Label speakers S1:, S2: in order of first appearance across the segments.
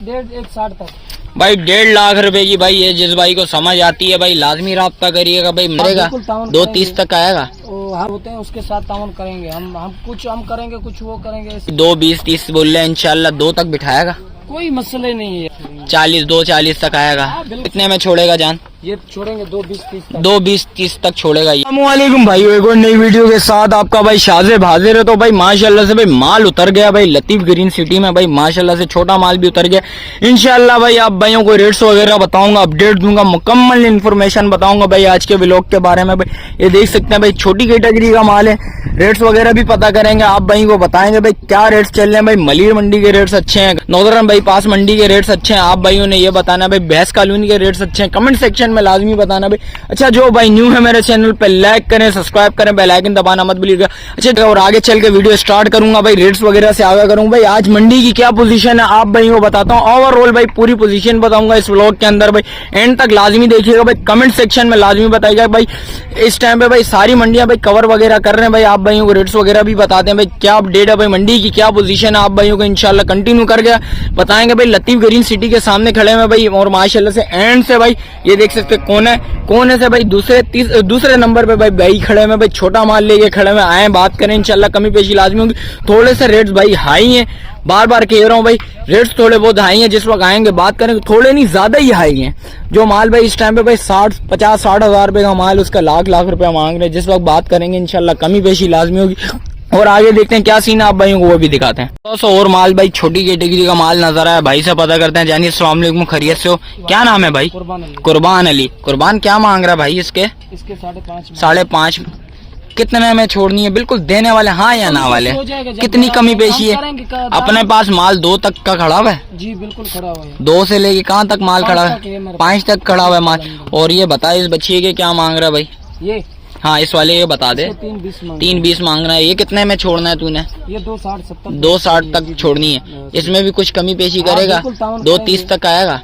S1: 1.60 तक
S2: भाई 1.5 लाख रुपए की भाई ये जिस भाई को समझ आती है भाई लाजमी राब्ता करिएगा भाई, मरेगा 2.30 तक आएगा।
S1: होते हैं उसके साथ तावन करेंगे हम कुछ हम करेंगे कुछ वो करेंगे।
S2: 2.20-30 बोल रहे हैं, इंशाल्लाह 2 तक बिठाएगा,
S1: कोई मसले नहीं है।
S2: 2.40 तक आएगा। कितने में छोड़ेगा जान?
S1: ये छोड़ेंगे 2.20-30
S2: 2.20-30 तक छोड़ेगा। अस्सलामुअलैकुम भाई, एक और नई वीडियो के साथ आपका भाई शाज़ेब हाजिर है। तो भाई माशाल्लाह से भाई माल उतर गया भाई लतीफ ग्रीन सिटी में भाई, माशाल्लाह से छोटा माल भी उतर गया। इंशाल्लाह भाई आप भाइयों को रेट्स वगैरह बताऊंगा, अपडेट दूंगा, मुकम्मल इन्फॉर्मेशन बताऊंगा भाई आज के व्लॉग के बारे में। भाई ये देख सकते हैं भाई छोटी कैटेगरी का माल है, रेट्स वगैरह भी पता करेंगे, आप भाई को बताएंगे भाई क्या रेट्स चल रहे हैं। भाई मलिर मंडी के रेट्स अच्छे हैं, नौदरन भाई पास मंडी के रेट्स अच्छे हैं, आप भाइयों ने ये बताना भाई भैंस कॉलोनी के रेट्स अच्छे हैं, कमेंट सेक्शन में लाजमी बताना भाई। अच्छा जो भाई न्यू है मेरे चैनल पे लाइक करें, सब्सक्राइब करें, बेल आइकन दबाना मत भूलिएगा। अच्छा और आगे चल के वीडियो स्टार्ट करूंगा भाई, रेट्स वगैरह से आगे करूंगा भाई आज मंडी की क्या पोजीशन है आप भाइयों को बताता हूँ। ओवरऑल भाई पूरी पोजीशन बताऊंगा इस व्लॉग के अंदर भाई, एंड तक लाजमी देखिएगा भाई, कमेंट सेक्शन में लाजमी बताइएगा भाई। इस टाइम पे भाई सारी मंडियां भाई कवर वगैरह कर रहे हैं भाई, आप भाइयों को रेट्स वगैरह भी बताते हैं भाई क्या अपडेट है भाई मंडी की क्या पोजीशन है, आप भाइयों को इंशाल्लाह कंटिन्यू कर गया बताएंगे भाई। लतीफ ग्रीन सिटी के सामने खड़े हैं भाई और माशाल्लाह से एंड से भाई ये देख सकते कोने से भाई दूसरे नंबर पे भाई खड़े हैं भाई, छोटा माल लेके खड़े हुए आए बात करें इंशाल्लाह कमी पेशी लाजमी होगी। थोड़े से रेट्स भाई हाई हैं, बार बार कह रहा हूँ भाई रेट्स थोड़े बहुत हाई हैं, जिस वक्त आएंगे बात करेंगे थोड़े नहीं ज्यादा ही हाई हैं। जो माल भाई इस टाइम पे भाई 50-60 हजार रुपए का माल उसका लाख रुपया मांग रहे हैं, जिस वक्त बात करेंगे इंशाल्लाह कमी पेशी लाजमी होगी। और आगे देखते हैं क्या सीन है आप भाइयों को वो भी दिखाते हैं। 200 और माल भाई छोटी कैटेगरी का माल नजर आया, भाई से पता करते हैं। जानिए अस्सलाम वालेकुम, खैरियत से हो? क्या नाम है भाई? कुर्बान अली। कुर्बान क्या मांग रहा है भाई इसके? 5.5 कितने में छोड़नी है? बिल्कुल देने वाले हाँ या ना वाले? कितनी कमी पेशी है? अपने पास माल 2 तक का खड़ा हुआ है
S1: जी, बिल्कुल खड़ा हुआ है।
S2: 2 से लेके कहाँ तक माल खड़ा है? 5 तक खड़ा हुआ है माल। और ये बता इस बच्चे के क्या मांग रहा है भाई?
S1: ये
S2: हाँ इस वाले ये बता दे। 3.20 मांग रहा है। ये कितने में छोड़ना है तूने?
S1: ये 2.60
S2: 2.60 तक छोड़नी है। इसमें भी कुछ कमी पेशी करेगा? 2.30 तक आएगा।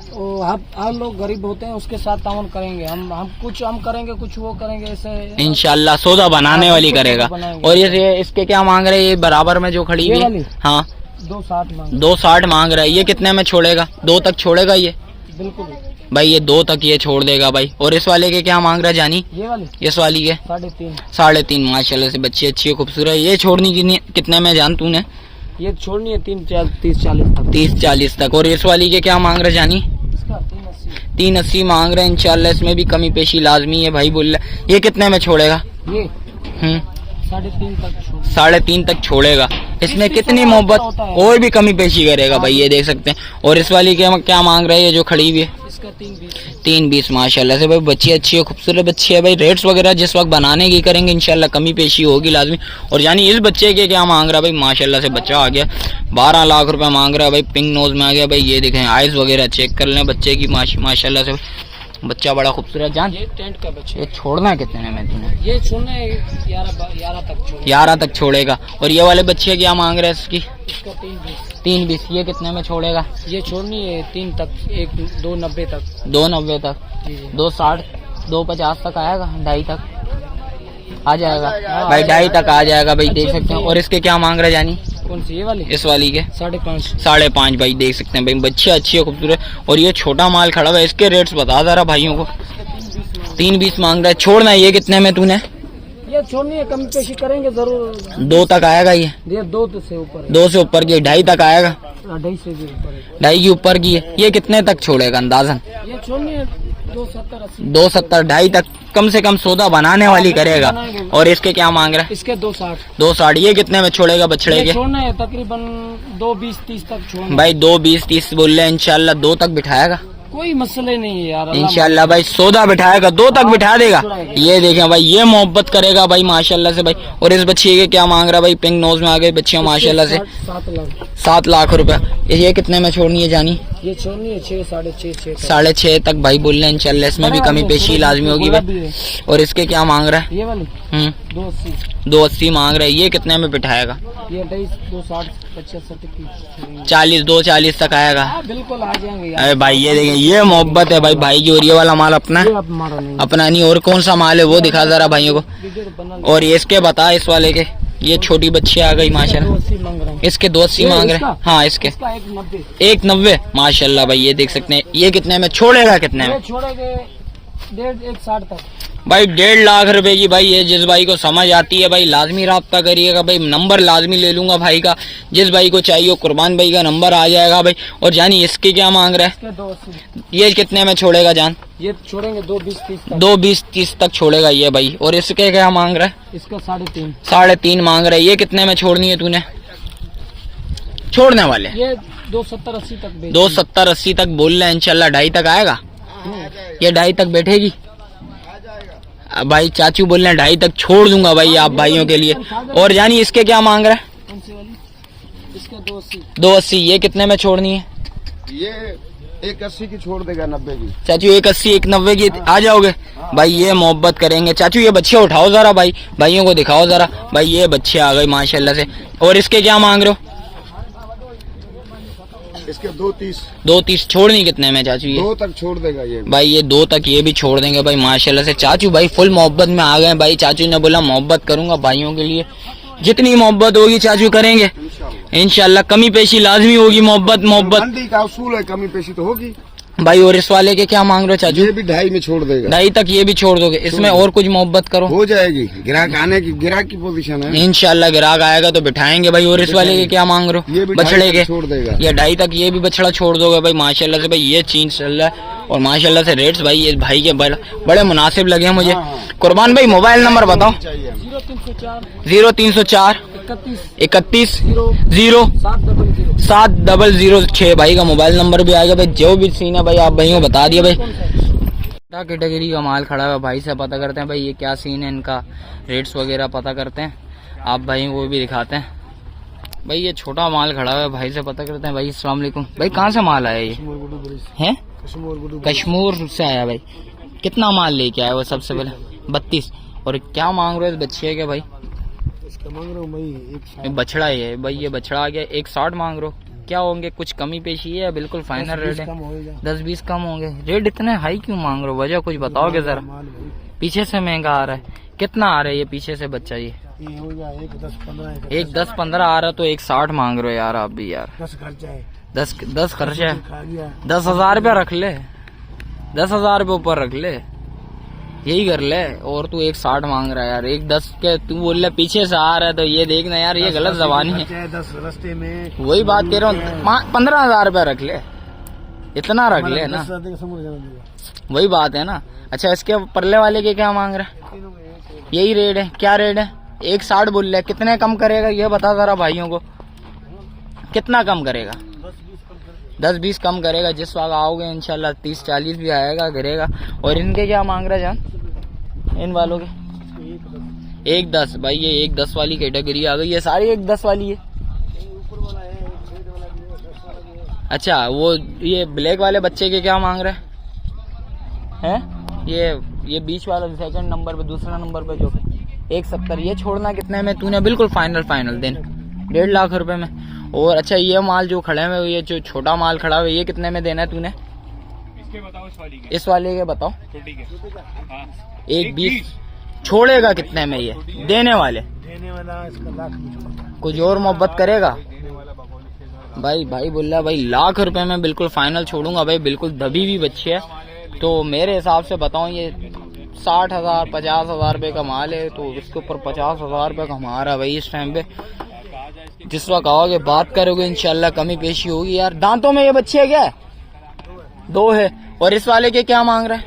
S1: हम लोग गरीब होते हैं उसके साथ तावन करेंगे, हम कुछ हम करेंगे कुछ वो करेंगे, ऐसे
S2: इंशाल्लाह सौदा बनाने वाली करेगा। और ये इसके क्या मांग रहे हैं? ये बराबर में जो खड़ी हुई है हाँ 2.60 मांग रहा है। ये कितने में छोड़ेगा? 2 तक छोड़ेगा ये? बिल्कुल भाई ये 2 तक ये छोड़ देगा भाई। और इस वाले के क्या मांग रहा है जानी? ये वाली इस वाली के 3.5 माशाल्लाह से बच्ची अच्छी है खूबसूरत। ये छोड़नी कितने में जान तूने?
S1: ये छोड़नी है 30-40
S2: तक। और इस वाली के क्या मांग रहा है जानी? 3.80 मांग रहे हैं। इंशाल्लाह इसमें भी कमी पेशी लाजमी है भाई बोल रहा। ये कितने में छोड़ेगा?
S1: ये
S2: 3.5 तक छोड़ेगा। इसमें कितनी मोहब्बत और भी कमी पेशी करेगा भाई, ये देख सकते हैं। और इस वाली के क्या मांग रहे हैं जो खड़ी हुई है? 3.20 माशाल्लाह से भाई बच्ची अच्छी है खूबसूरत बच्ची है भाई। रेट्स वगैरह जिस वक्त बनाने की करेंगे इंशाल्लाह कमी पेशी होगी लाजमी। और यानी इस बच्चे के क्या मांग रहा है भाई? माशाल्लाह से बच्चा आ गया 12 लाख रुपया मांग रहा है भाई, पिंक नोज में आ गया भाई। ये देखें आइज वगैरह चेक कर लें बच्चे की, माशाल्लाह से बच्चा बड़ा खूबसूरत। जान ये टेंट का बच्चा। ये छोड़ना है कितने में तूने?
S1: ये छोड़ना है
S2: 11 तक छोड़ेगा। और ये वाले बच्चे क्या मांग रहे हैं इसकी? 3.20 ये कितने में छोड़ेगा?
S1: ये छोड़नी है 3 तक, 2.90 तक
S2: 2.90 तक 2.60 2.50 तक आएगा, 2.5 तक आ जाएगा भाई, 2.5 तक आ जाएगा भाई देख सकते हैं। और इसके क्या मांग रहे जानी?
S1: कौन सी? ये वाली
S2: इस वाली के
S1: 5.5
S2: भाई देख सकते हैं भाई बच्ची अच्छी है खूबसूरत। और ये छोटा माल खड़ा हुआ है, इसके रेट्स बता दे रहा भाइयों को। 3.20 मांग रहा है। छोड़ना है ये कितने में तूने?
S1: ये छोड़नी है कमी पेशी करेंगे जरूर।
S2: 2 तक आएगा ये?
S1: 2 से ऊपर
S2: 2 से ऊपर की 2.5 तक आएगा?
S1: 2.5 से भी ऊपर
S2: 2.5 की ऊपर की है। ये कितने तक छोड़ेगा अंदाजन?
S1: ये छोड़नी है 2.70
S2: 2.70 तक कम से कम सौदा बनाने वाली करेगा। और इसके क्या मांग रहा है?
S1: इसके 2.60
S2: ये कितने में छोड़ेगा बछड़े के?
S1: छोड़ना है तकरीबन 2.20-30 तक छोड़ना।
S2: भाई 2.20-30 बोल रहे हैं, इंशाल्लाह 2 तक बिठाएगा।
S1: कोई मसले नहीं है यार,
S2: इंशाल्लाह भाई सौदा बिठाएगा 2 तक बिठा देगा। ये देखें भाई ये मोहब्बत करेगा भाई माशाल्लाह से भाई। और इस बच्चे के क्या मांग रहा है भाई? पिंक नोज में आ गए बच्चियां माशाल्लाह से 7 लाख रुपया। ये कितने में छोड़नी है जानी?
S1: ये छोड़नी है
S2: 6.5 तक भाई बोल रहे हैं इंशाल्लाह इसमें भी कमी पेशी लाजमी होगी भाई। और इसके क्या मांग रहा है?
S1: ये वाली
S2: 2.80 मांग रहा है। ये कितने में बिठाएगा?
S1: ये 2.60
S2: 2.40 तक आएगा।
S1: बिल्कुल आ जाएंगे।
S2: अरे भाई ये देखें ये मोहब्बत है भाई की। और ये वाला माल अपना अपना नहीं। और कौन सा माल है वो दिखा जरा भाइयों को। और ये इसके बता इस वाले के ये छोटी बच्ची आ गई माशाल्लाह।
S1: 280 मांग रहे हैं।
S2: इसके 280 मांग रहे हैं। हाँ इसके
S1: इसका 190।
S2: 190 माशाल्लाह भाई। ये देख सकते हैं। ये कितने में छोड़ेगा? कितने में
S1: ये छोड़ेंगे 1.60 तक
S2: भाई? 1.5 लाख रुपए की भाई। ये जिस भाई को समझ आती है भाई लाजमी राब्ता करिएगा भाई। नंबर लाजमी ले लूंगा भाई का, जिस भाई को चाहिए कुर्बान भाई का नंबर आ जाएगा भाई। और जानी इसके क्या मांग रहा है?
S1: इसके 280।
S2: ये कितने में छोड़ेगा जान?
S1: ये छोड़ेंगे 2.20-30 तक।
S2: 2.20-30 तक छोड़ेगा ये भाई। और इसके क्या मांग रहा है?
S1: इसका 3.5।
S2: 3.5 मांग रहा है। ये कितने में छोड़नी है तूने? छोड़ने वाले
S1: ये 270-80 तक बेच।
S2: 270-80 तक बोल रहे हैं। इंशाल्लाह 2.5 तक आएगा। ये 2.5 तक बैठेगी भाई। चाचू बोल रहे हैं 2.5 तक छोड़ दूंगा भाई आप भाइयों के लिए। और जानी इसके क्या मांग रहा है?
S1: कौन सी वाली? इसका 280।
S2: 280। ये कितने में छोड़नी है?
S3: ये 180 की छोड़ देगा, 90 की।
S2: चाचू 180 190 की आ जाओगे भाई? ये मोहब्बत करेंगे चाचू। ये बच्चे उठाओ जरा भाई, भाइयों को दिखाओ जरा भाई। ये बच्चे आ गए माशाल्लाह से। और इसके क्या मांग रहे हो?
S3: इसके 230।
S2: 230 छोड़नी कितने में चाचू? ये
S3: 2 तक छोड़ देगा ये
S2: भाई। ये 2 तक ये भी छोड़ देंगे भाई माशाल्लाह से। चाचू भाई फुल मोहब्बत में आ गए भाई। चाचू ने बोला मोहब्बत करूंगा भाइयों के लिए। जितनी मोहब्बत होगी चाचू करेंगे इंशाल्लाह। कमी पेशी लाजमी होगी। मोहब्बत
S3: मंडी का उसूल है, कमी पेशी तो होगी
S2: भाई। और इस वाले के क्या मांग रहे हो चाचू?
S3: ये भी 2.5 में छोड़ देगा।
S2: 2.5 तक ये भी छोड़ दोगे? इसमें और कुछ मोहब्बत करो,
S3: हो जाएगी। ग्राहक आने की, ग्राहक की पोजीशन है।
S2: इंशाल्लाह ग्राहक आएगा तो बिठाएंगे भाई। और इस वाले के क्या मांग रहे
S3: ये
S2: हो?
S3: भी
S2: बछड़े
S3: 2.5
S2: के
S3: छोड़ देगा।
S2: ये 2.5 तक ये भी बछड़ा छोड़ दोगे भाई माशाल्लाह से भाई। ये चीज चल रहा है और माशाल्लाह से रेट्स भाई ये भाई के बड़े मुनासिब लगे हैं मुझे। कुर्बान भाई मोबाइल नंबर बताओ। 0304 31 0 7006 भाई का मोबाइल नंबर भी आएगा भाई। जो भी सीन है भाई आप भाइयों बता दिया भाई। कैटेगरी का माल खड़ा है भाई से पता करते हैं भाई ये क्या सीन है, इनका रेट्स वगैरह पता करते हैं। आप भाइयों को भी दिखाते हैं भाई। ये छोटा माल खड़ा है भाई से पता करते हैं भाई। अस्सलाम वालेकुम भाई। कहाँ से माल आया ये है? कश्मीर से आया भाई। कितना माल लेके आया वो? सबसे पहले 32। और क्या मांग रहे हो इस बच्चे के भाई?
S1: इसका मांग रहा हूँ भाई
S2: बछड़ा ही है भाई। ये बछड़ा आ गया 160 मांग रहे हो। क्या होंगे कुछ कमी पेशी है? बिल्कुल फाइनल रेट है। 10-20 कम होंगे। रेट इतने हाई क्यों मांग रहे हो? वजह कुछ बताओगे जरा। पीछे से महंगा आ रहा है। कितना आ रहा है ये पीछे से बच्चा? ये 1-10-15 आ रहा तो 160 मांग रहे हो यार आप भी यार।
S1: 10 खर्चा है।
S2: 10 खर्चा है। 10,000 रुपया रख ले। 10,000 रुपये ऊपर रख ले, यही कर ले। और तू 160 मांग रहा है यार। 110 के तू बोल रहा पीछे से आ रहा है तो ये देखना यार ये गलत जबानी है।
S1: 10 रास्ते में
S2: वही बात कह रहा हूँ। 15,000 रुपया रख ले, इतना रख ले ना। वही बात है ना। अच्छा इसके परले वाले के क्या मांग रहा है? यही रेट है? क्या रेट है? 160 बोल रहे। कितने कम करेगा ये बता जरा भाइयों को। कितना कम करेगा? 10-20 कम करेगा। जिस वक्त आओगे इंशाल्लाह 30-40 भी आएगा गिरेगा। और इनके क्या मांग रहे जान? इन वालों के 110 भाई। ये 110 वाली कैटेगरी आ गई। ये सारी 110 वाली है। अच्छा वो ये ब्लैक वाले बच्चे के क्या मांग रहे हैं? ये बीच वाला सेकंड नंबर पे, दूसरा नंबर पे जो 170। ये छोड़ना कितने में तूने? बिल्कुल फाइनल देन 1.5 लाख रुपए में। और अच्छा ये माल जो खड़े हैं, ये जो छोटा माल खड़ा है, ये कितने में देना है तूने? इसके बताओ, इस वाले के बताओ। 120 छोड़ेगा कितने में ये? देने वाले
S1: देने वाला इसका लाख
S2: कुछ और मोहब्बत करेगा भाई बोल रहा भाई लाख रुपए में बिल्कुल फाइनल छोड़ूंगा भाई। बिल्कुल दबी हुई बच्ची है। तो मेरे हिसाब से बताऊं ये 60,000 50,000 रुपए का माल है तो इसके ऊपर 50,000 रुपए कमा रहा है भाई इस टाइम पे। जिस वक्त आओगे बात करोगे इंशाल्लाह कमी पेशी होगी यार। दांतों में ये बच्चे है क्या? 2 है। और इस वाले के क्या मांग रहा है?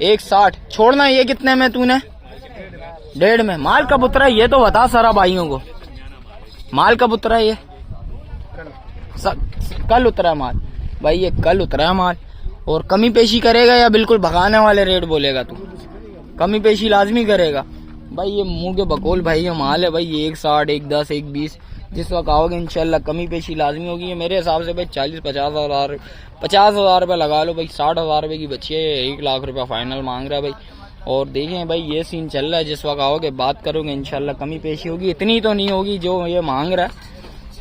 S2: 160 छोड़ना। ये कितने में तूने? 1.5 में। माल कब उतरा ये तो बता सारा भाइयों को। माल कब उतरा ये? कल उतरा माल भाई। ये कल उतरा है माल। और कमी पेशी करेगा या बिल्कुल भगाने वाले रेट बोलेगा तू? कमी पेशी लाजमी करेगा भाई। ये मुंह के बकोल भाई ये माल है भाई। ये 160 110 120 जिस वक्त आओगे इंशाल्लाह कमी पेशी लाजमी होगी। ये मेरे हिसाब से भाई 50,000 रुपये लगा लो भाई। 60,000 रुपये की बच्ची है। 1 लाख रुपया फाइनल मांग रहा है भाई। और देखें भाई ये सीन चल रहा है। जिस वक्त आओगे बात करोगे इंशाल्लाह कमी पेशी होगी। इतनी तो नहीं होगी जो ये मांग रहा है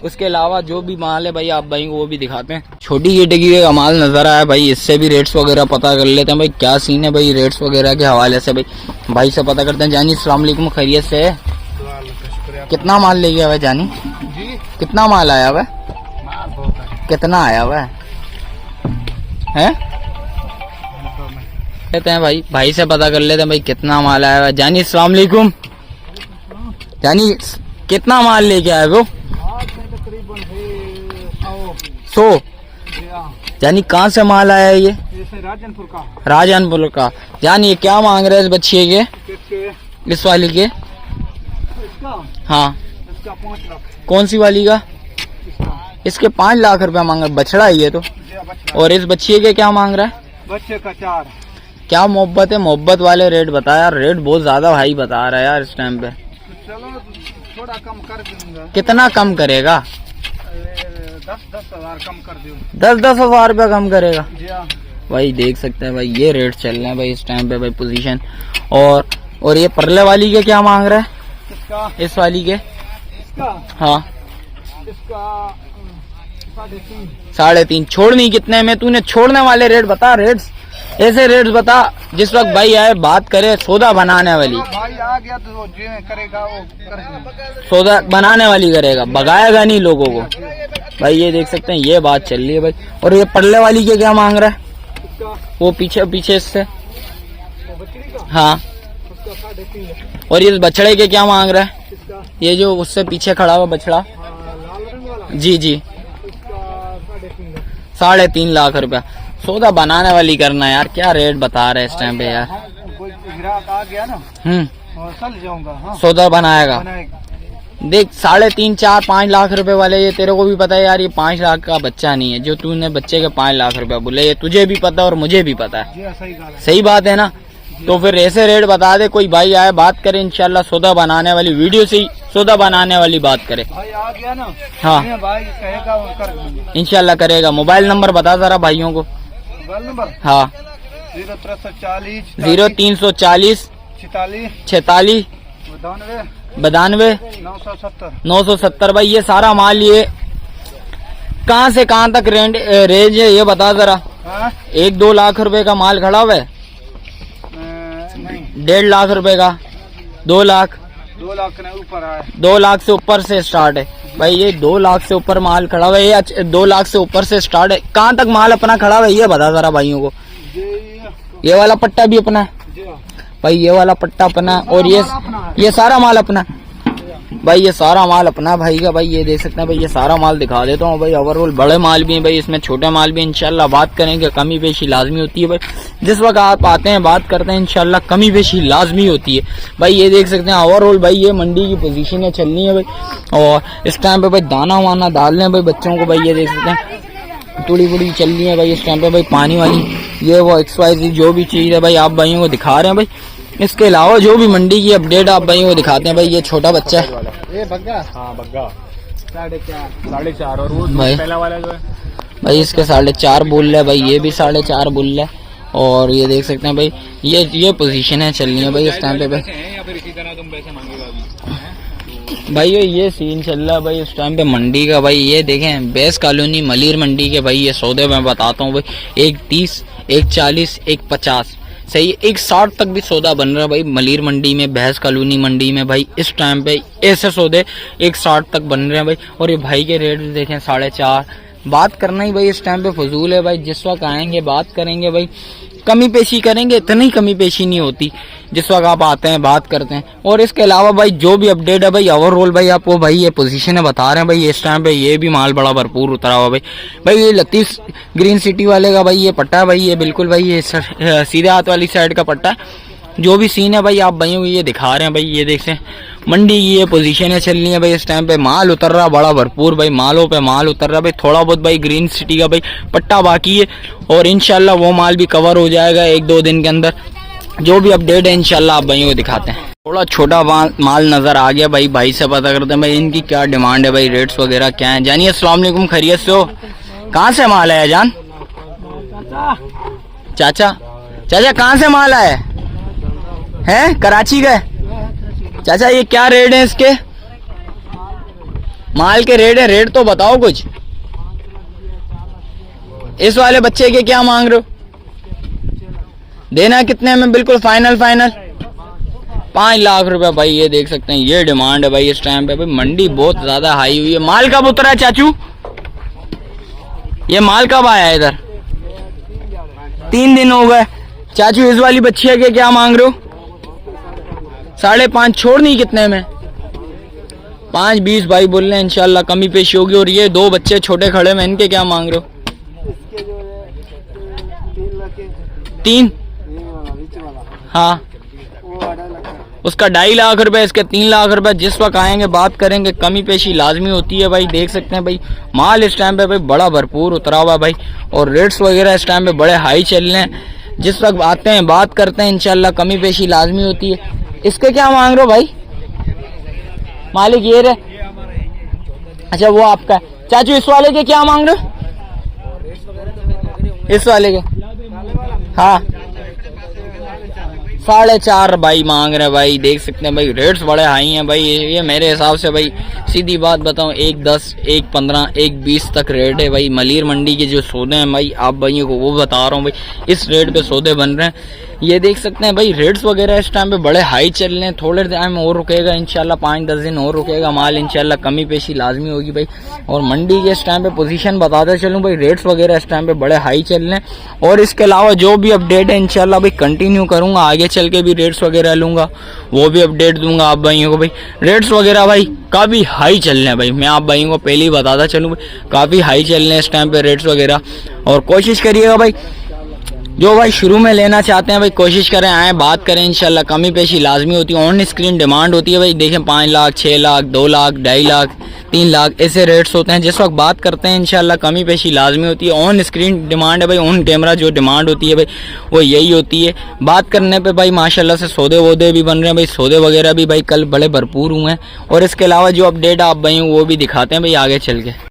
S2: उसके अलावा जो भी माल है भाई आप भाई को वो भी दिखाते हैं। छोटी कैटेगरी का माल नजर आया भाई, इससे भी रेट्स वगैरह पता कर लेते हैं भाई क्या सीन है भाई रेट्स वगैरह के हवाले से। भाई से पता करते हैं। जानी अस्सलाम वालेकुम, खैरियत से है? कितना माल ले गया भाई जानी? कितना माल आया हुआ? कितना आया हुआ है? कहते हैं भाई से पता कर लेते हैं भाई कितना माल आया हुआ है। जानी अस्सलाम वालेकुम, जानी कितना माल लेके आए वो? 100। जानी कहाँ से माल आया है ये? राजनपुर का। जानी ये क्या मांग रहे हैं इस बच्चे के? इस वाली के? हाँ।
S1: इसका 5 लाख।
S2: कौन सी वाली का? इसके 5 लाख रुपया मांग रहा है। बछड़ा है ये तो। और इस बच्चे के क्या मांग रहा है?
S1: बच्चे का 4।
S2: क्या मोहब्बत है? मोहब्बत वाले रेट बता यार, रेट बहुत ज्यादा भाई बता रहा है यार इस टाइम पे।
S1: चलो थोड़ा कम कर दूंगा।
S2: कितना कम करेगा?
S1: 10 हज़ार कम कर दूँ।
S2: 10 हज़ार रुपया कम करेगा?
S1: जी हाँ।
S2: भाई देख सकते हैं भाई ये रेट चल रहे हैं भाई इस टाइम पे भाई पोजीशन। और ये परले वाली के क्या मांग रहा है?
S1: इसका?
S2: इस वाली के?
S1: इसका?
S2: हाँ
S1: इसका 3.5।
S2: 3.5। छोड़नी कितने में? तूने छोड़ने वाले रेट बता, रेट्स ऐसे रेट्स बता जिस वक्त भाई आए बात करे सौदा बनाने वाली।
S1: भाई आ गया तो जो करेगा वो कर
S2: सौदा बनाने वाली करेगा, भगाएगा नहीं लोगों को। भाई ये देख सकते हैं ये बात चल रही है भाई। और ये परले वाली के क्या मांग रहा है? वो पीछे इससे? हाँ। और इस बछड़े के क्या मांग रहा है? ये जो उससे पीछे खड़ा हुआ बछड़ा? जी 3.5 लाख रुपया। सौदा बनाने वाली करना है यार, क्या रेट बता रहे हैं इस टाइम पे यार।
S1: कोई ग्राहक आ गया ना और चल जाऊंगा। हाँ।
S2: सौदा बनाएगा। देख 3.5, 4, 5 लाख रुपए वाले ये तेरे को भी पता है यार, ये 5 लाख का बच्चा नहीं है जो तूने बच्चे के 5 लाख रुपया बोले। ये तुझे भी पता है और मुझे भी पता है। सही बात है ना? तो फिर ऐसे रेट बता दे, कोई भाई आए बात करे इंशाल्लाह सौदा बनाने वाली वीडियो से ही सौदा बनाने वाली बात करे।
S1: भाई आ गया ना?
S2: हाँ
S1: भाई कहेगा वो कर दूंगा।
S2: इंशाल्लाह करेगा। मोबाइल नंबर बता जरा भाइयों को।
S1: Mobile number?
S2: हाँ
S1: 0340 46 92 970। भाई ये सारा माल ये कहाँ से कहाँ तक रेंज है ये बता जरा। 1-2 लाख रुपए का माल खड़ा हुआ है? 1.5 लाख रुपए का? 2 लाख? 2 लाख ने ऊपर है।
S2: 2 लाख से ऊपर से स्टार्ट है भाई। ये 2 लाख से ऊपर माल खड़ा हुआ है। ये 2 लाख से ऊपर से स्टार्ट है। कहाँ तक माल अपना खड़ा हुआ है ये बता जरा भाइयों को। ये वाला पट्टा भी अपना है भाई? ये वाला पट्टा अपना है। और ये सारा माल अपना भाई? ये सारा माल अपना भाई का। भाई ये देख सकते हैं भाई, ये सारा माल दिखा देता हूँ भाई। ओवरऑल बड़े माल भी हैं भाई, इसमें छोटे माल भी। इंशाल्लाह बात करेंगे, कमी पेशी लाजमी होती है भाई। जिस वक्त आप आते हैं बात करते हैं इंशाल्लाह कमी पेशी लाजमी होती है भाई। ये देख सकते हैं ओवरऑल भाई ये मंडी की पोजीशन चलनी है भाई। और इस टाइम पे भाई दाना वाना डाल रहे हैं भाई बच्चों को। भाई ये देख सकते हैं टूड़ी बुड़ी चल रही है भाई इस टाइम पे भाई, पानी वाली ये वो XYZ जो भी चीज है भाई आप भाइयों को दिखा रहे हैं भाई। इसके अलावा जो भी मंडी की अपडेट आप भाइयों को दिखाते हैं भाई। ये छोटा बच्चा है।
S1: ये बग्गा? हाँ बग्गा 4.5 और वो
S2: भाई
S1: पहला वाला जो है
S2: भाई इसके 4.5 बोल रहे भाई। ये भी 4.5 बोल रहे। और ये देख सकते हैं भाई ये पोजीशन है चल रही है भाई इस टाइम पे भाई। भाई ये सीन चल रहा है भाई इस टाइम पे मंडी का भाई। ये देखें बेस कॉलोनी मलीर मंडी के भाई ये सौदे मैं बताता हूँ भाई। 1.30, 1.40, 1.50 सही 1.60 तक भी सौदा बन रहा है भाई मलीर मंडी में, भैंस कॉलोनी मंडी में भाई। इस टाइम पे ऐसे सौदे 1.60 तक बन रहे हैं भाई। और ये भाई के रेट भी देखें 4.5। बात करना ही भाई इस टाइम पे फजूल है भाई। जिस वक्त आएंगे बात करेंगे भाई, कमी पेशी करेंगे। इतनी कमी पेशी नहीं होती जिस वक्त आप आते हैं बात करते हैं। और इसके अलावा भाई जो भी अपडेट है भाई ओवरऑल भाई आपको भाई ये पोजीशन है बता रहे हैं भाई। इस टाइम पे ये भी माल बड़ा भरपूर उतरा हुआ भाई। भाई ये लतीफ ग्रीन सिटी वाले का भाई ये पट्टा है भाई। ये बिल्कुल भाई ये सीधे हाथ वाली साइड का पट्टा है। जो भी सीन है भाई आप भाइयों को ये दिखा रहे हैं भाई। ये देख सकते मंडी की ये पोजीशन है चलनी है भाई इस टाइम पे। माल उतर रहा बड़ा भरपूर भाई, मालों पे माल उतर रहा भाई। थोड़ा बहुत भाई ग्रीन सिटी का भाई पट्टा बाकी है और इंशाल्लाह वो माल भी कवर हो जाएगा 1-2 दिन के अंदर। जो भी अपडेट है इंशाल्लाह आप भाइयों को दिखाते हैं। थोड़ा छोटा माल नजर आ गया भाई। भाई से पता करते हैं भाई इनकी क्या डिमांड है भाई, रेट्स वगैरह क्या है। जानिए अस्सलाम वालेकुम, खैरियत से हो? कहाँ से माल आया जान? चाचा कहाँ से माल आया है? कराची का? चाचा ये क्या रेट है इसके? माल के रेट है, रेट तो बताओ कुछ। इस वाले बच्चे के क्या मांग रहे हो? देना कितने में? बिल्कुल फाइनल 5 लाख रुपए भाई। ये देख सकते हैं, ये डिमांड है भाई इस टाइम पे। भाई मंडी बहुत ज्यादा हाई हुई है। माल कब उतरा है चाचू? ये माल कब आया है इधर? 3 दिन हो गए। चाचू इस वाली बच्ची के क्या मांग रहे हो? 5.5 छोड़नी कितने में? 5.20 भाई बोल रहे हैं। इंशाल्लाह कमी पेशी होगी। और ये 2 बच्चे छोटे खड़े में, इनके क्या मांग रहे हो? 3? हाँ, उसका 2.5 लाख रुपए, इसके 3 लाख रुपए। जिस वक्त आएंगे बात करेंगे, कमी पेशी लाजमी होती है भाई। देख सकते हैं भाई माल इस टाइम पे भाई बड़ा भरपूर उतरा हुआ भाई। और रेट्स वगैरह इस टाइम पे बड़े हाई चल रहे हैं। जिस वक्त आते हैं बात करते हैं, इंशाल्लाह कमी पेशी लाजमी होती है। इसके क्या मांग रहे हो भाई? मालिक ये रहे। अच्छा वो आपका है। चाचू इस वाले के क्या मांग रहे हो? इस वाले के हाँ 4.5 भाई मांग रहे हैं भाई। देख सकते हैं भाई रेट्स बड़े हाई हैं भाई। ये मेरे हिसाब से भाई सीधी बात बताऊं 1.10, 1.15, 1.20 तक रेट है भाई। मलीर मंडी के जो सौदे हैं भाई, आप भाइयों को वो बता रहा हूँ भाई, इस रेट पे सौदे बन रहे हैं। ये देख सकते हैं भाई रेट्स वगैरह इस टाइम पे बड़े हाई चल रहे हैं। थोड़े टाइम और रुकेगा इंशाल्लाह, 5-10 दिन और रुकेगा माल इंशाल्लाह, कमी पेशी लाजमी होगी भाई। और मंडी के इस टाइम पे पोजीशन बताते चलूँ भाई, रेट्स वगैरह इस टाइम पे बड़े हाई चल रहे हैं। और इसके अलावा जो भी अपडेट है इंशाल्लाह भाई कंटिन्यू करूँगा। आगे चल के भी रेट्स वगैरह लूँगा, वो भी अपडेट दूंगा आप भाइयों को भाई। रेट्स वगैरह भाई काफ़ी हाई चल रहे हैं भाई। मैं आप भाइयों को पहले ही बताता चलूँ भाई, काफ़ी हाई चल रहे हैं इस टाइम पे रेट्स वगैरह। और कोशिश करिएगा भाई, जो भाई शुरू में लेना चाहते हैं भाई कोशिश करें, आए बात करें इंशाल्लाह, कमी पेशी लाजमी होती है। ऑन स्क्रीन डिमांड होती है भाई। देखें 5 लाख, 6 लाख, 2 लाख, 2.5 लाख, 3 लाख ऐसे रेट्स होते हैं। जिस वक्त बात करते हैं इंशाल्लाह कमी पेशी लाजमी होती है। ऑन स्क्रीन डिमांड है भाई, ऑन कैमरा जो डिमांड होती है भाई वो यही होती है। बात करने पे भाई माशाल्लाह से सौदे वोदे भी बन रहे हैं भाई। सौदे वगैरह भी भाई कल बड़े भरपूर हुए हैं। और इसके अलावा जो अपडेट आप भाई वो भी दिखाते हैं भाई आगे चल के।